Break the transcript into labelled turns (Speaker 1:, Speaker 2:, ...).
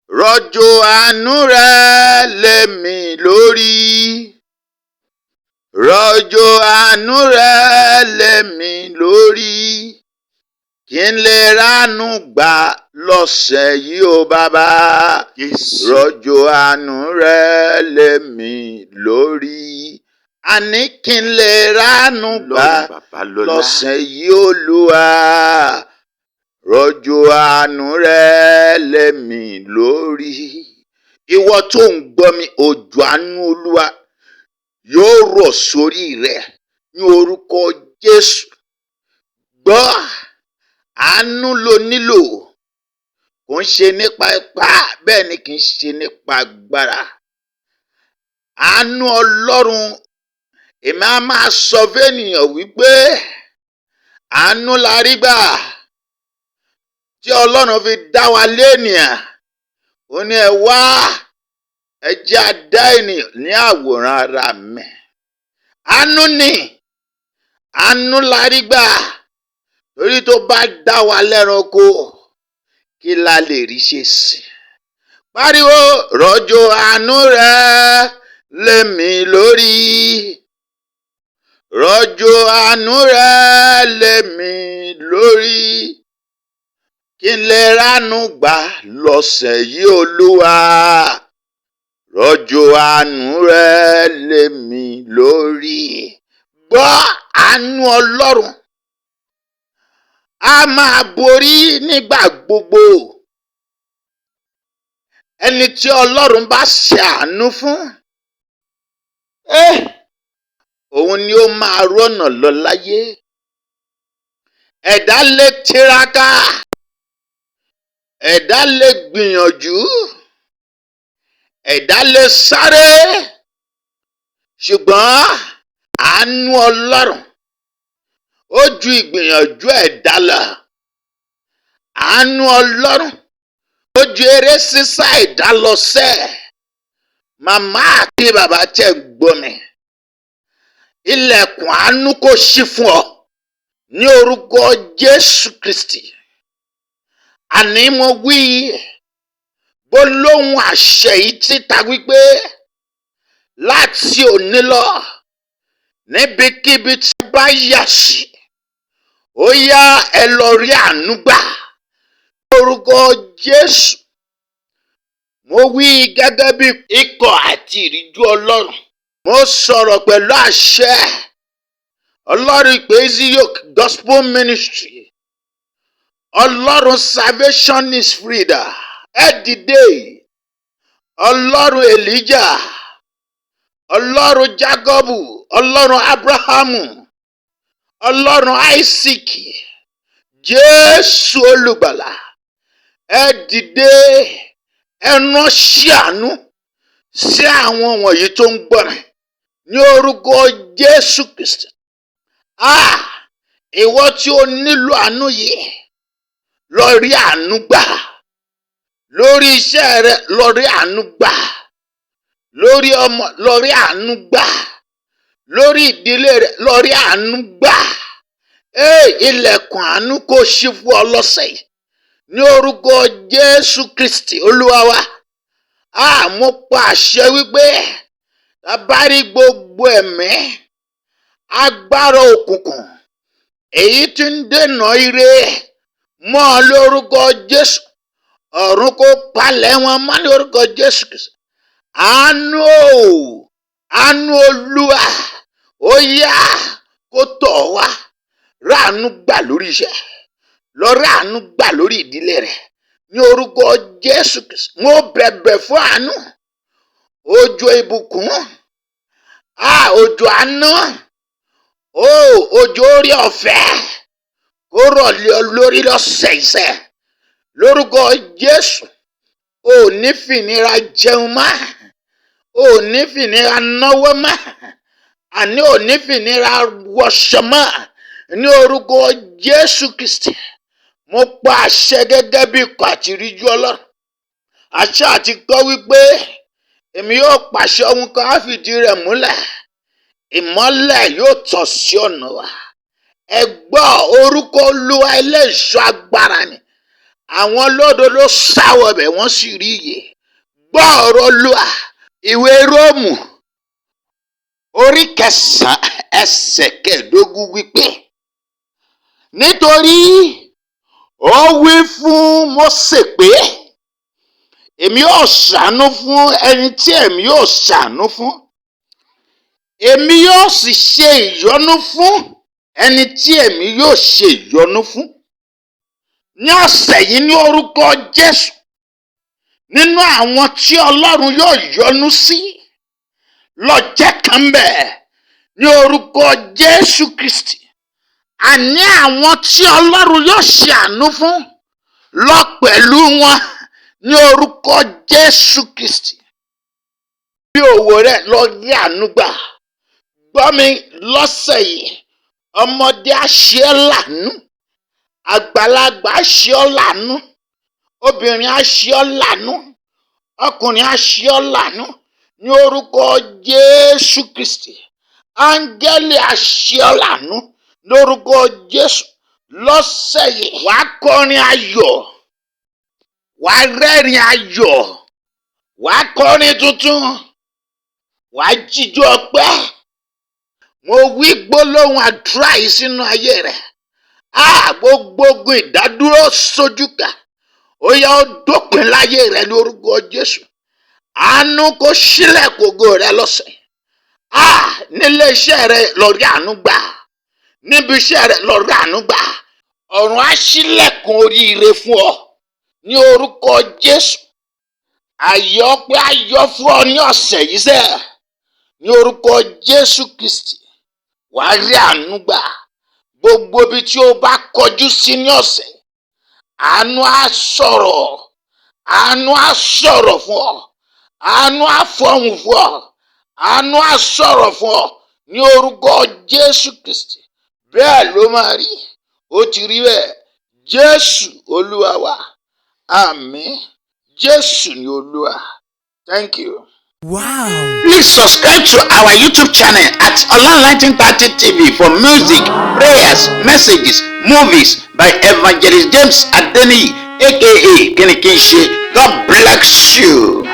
Speaker 1: Rọ̀jò àánú rẹ̀ lé mi lórí. Rọ̀jò àánú rẹ̀ lé mi lórí. Kí n lè ránú gbà lọ́sẹ̀ yìí o bàbá. Rọ̀jò àánú rẹ̀ lé mi lórí. Àní kí n lè ránú gbà lọ́sẹ̀ yìí Olúwa. Rọ̀jò àánú rẹ̀ lé mi lórí. Ìwọ tó ń gbọ́ mi, òjò àánú Olúwa yóò rọ̀ sórí rẹ ní orúkọ Jésù. Gbọ́, àánú ló nílò. Kò ń ṣe nípa ipá, bẹ́ẹ̀ ni kì í ṣe nípa agbára. Àánú Ọlọ́run, èmi á máa sọ fẹ́nìyàn wípé àánú la rí gbà tí Ọlọ́run fi dá wa lénìyàn. Ó ní ẹ wá, ẹ jẹ́ á dá ènìyàn ní àwòrán ara mi. Àánú ni, àánú la rí gbà. Torí tó bá dá wa lẹ́ranko, kí la lè rí ṣe sí? Pariwo, rọ̀jò àánú rẹ̀ lé mi lórí. Rọ̀jò àánú rẹ̀ lé mi lórí. Kí n lè ránú gbà lọ́sẹ̀ yìí Olúwa. Rọ̀jò àánú rẹ̀ lé mi lórí. Gbọ́, àánú Ọlọ́run a máa borí nígbà gbogbo. Ẹni tí Ọlọ́run bá ṣe àánú fún, òun ni ó máa rọ́nà lọ láyé. Ẹ̀dá lè tiraka, ẹ̀dá lè gbìyànjú, ẹ̀dá lè sáré, ṣùgbọ́n àánú Ọlọ́run ó ju ìgbìyànjú ẹ̀dá lọ. Àánú Ọlọ́run ó ju eré sísá ẹ̀dá lọ sẹ́. Màmá àti bàbá tẹ́ gbọ́ mi. Ilẹ̀kùn àánú kó ṣí fún ọ ní orúkọ Jésù Kristi. Àní mo wí gbólóhùn àṣẹ yìí títa wípé láti òní lọ, níbikíbi tí bá yà sí, ó yá ẹ lọ rí àánú gbà orúkọ Jésù. Mo wí gẹ́gẹ́ bí ikọ̀ àti ìríjú Ọlọ́run. Mo sọ̀rọ̀ pẹ̀lú àṣẹ Ọlọ́run ìpè Yoke Gospel Ministry. Ọlọ́run Salvation is Freedom. Ẹ dìde. Ọlọ́run Elijah, Ọlọ́run Jacobu, Ọlọ́run Abrahamu, Ọlọ́run Isaac, Jésù olùgbàlà. Ẹ dìde, ẹ ránṣẹ́ àánú sí àwọn wọ̀nyí tó ń gbọ́ mi ní orúkọ Jésù Kristi. Ìwọ tí ó nílò àánú yìí, lọ rí àánú gbà. Lórí iṣẹ́ rẹ, lọ rí àánú gbà. Lórí ọmọ, lọ rí àánú gbà. Lórí ìdílé rẹ, lọ rí àánú gbà. Ilẹ̀kùn àánú kó ṣí fún ọ lọ́sẹ̀ yìí ní orúkọ Jésù Kristi Olúwa wa. Mo pa àṣẹ wípé bá rí gbogbo ẹ̀mí agbára òkùnkùn èyí tí ń dènà ire mọ́ ọ lórúkọ Jésù, ọ̀run kó palẹ̀ wọn mọ́ ní orúkọ Jésù Kristi. Àánú Olúwa ó yá kó tọ̀ wá. Ráàánú gbà lórí iṣẹ́, lọ ráàánú gbà lórí ìdílé rẹ ní orúkọ Jésù Kristi. Mo bẹ̀bẹ̀ fún àánú, òjò ìbùkún, òjò àánú, òjò orí ọ̀fẹ́ kó rọ̀ lé ọ lórí lọ́sẹ̀ iṣẹ́ lórúkọ Jésù. Ò ní fìnira jẹun mọ́, ò ní fìnira náwó mọ́, àní ò ní fìnira wọṣọ mọ́ ní orúkọ Jésù Kristi. Mo pa àṣẹ gẹ́gẹ́ bí ikọ̀ àti ìríjú Ọlọ́run. Àṣẹ àti kọ́ wípé èmi yóò pàṣẹ ohun kan á fìdí rẹ̀ múlẹ̀. Ìmọ́lẹ̀ yóò tàn sí ọ̀nà wa. Ẹ gbọ́, orúkọ Olúwa ilé ìṣọ́ agbára ni. àwọn lódodo sáwọ bẹ̀ wọ́n sì rí ìyè. Gbọ́ ọ̀rọ̀ Olúwa. Ìwé Róòmù orí 9 ẹsẹ̀ 15 wípé nítorí ó wí fún Mósè pé èmi yóò ṣàánú fún ẹni tí èmi yóò ṣàánú fún, èmi yóò sì ṣe ìyọ́nú fún ẹni tí èmi yóò ṣe ìyọ́nú fún. Ní ọ̀sẹ̀ yìí ní orúkọ Jésù, nínú àwọn tí Ọlọ́run yóò yọ́nú sí, lọ jẹ́ kan bẹ́ẹ̀ ní orúkọ Jésù Kristi. Àní àwọn tí Ọlọ́run yóò ṣe àánú fún, lọ pẹ̀lú wọn ní orúkọ Jésù Kristi. Bí òwò rẹ̀ lọ rí àánú gbà. Gbọ́ mi lọ́sẹ̀ yìí, ọmọdé á ṣe ọ́ láàánú, àgbàlagbà á ṣe ọ́ láàánú, obìnrin á ṣe ọ́ láàánú, ọkùnrin á ṣe ọ́ láàánú ní orúkọ Jésù Kristi. Áńgẹ́lì á ṣe ọ́ láàánú lórúkọ Jésù. Lọ́sẹ̀ yìí wàá kọrin ayọ̀, wàá rẹ́rìn ayọ̀, wàá kọrin tuntun, wàá jíjó ọpẹ́. Mo wí gbólóhùn àdúrà yìí sínú ayé rẹ̀. Gbogbo ogun ìdádúró sójúkà, ó yá ó dópin láyé rẹ̀ lórúkọ Jésù. Àánú kó ṣílẹ̀kùn ògo rẹ̀ lọ́sẹ̀. Nílé iṣẹ́ rẹ̀ lọ rí àánú gbà, níbi iṣẹ́ rẹ̀ lọ rí àánú gbà. Ọ̀run á ṣílẹ̀kùn oríire fún ọ ní orúkọ Jésù. Ayọ̀ ọpẹ́ á yọ fún ọ ní ọ̀sẹ̀ yìí sẹ́, ní orúkọ Jésù Kristi. Wàá rí àánú gbà. Gbogbo ibi tí o bá kọjú sí ní ọ̀sẹ̀, àánú á sọ̀rọ̀, àánú á sọ̀rọ̀ fún ọ, àánú á fọhùn fún ọ, àánú á sọ̀rọ̀ fún ọ ní orúkọ Jésù Kristi. Bẹ́ẹ̀ ló máa rí, ó ti rí bẹ́ẹ̀. Jésù Olúwa wa. Amin. Jésù ni Olúwa. Thank you.
Speaker 2: Wow.
Speaker 1: Please subscribe to our YouTube channel at Olorun 1930 TV for music, prayers, messages, movies by evangelist James Adeniyi, aka kinikinse. God bless you.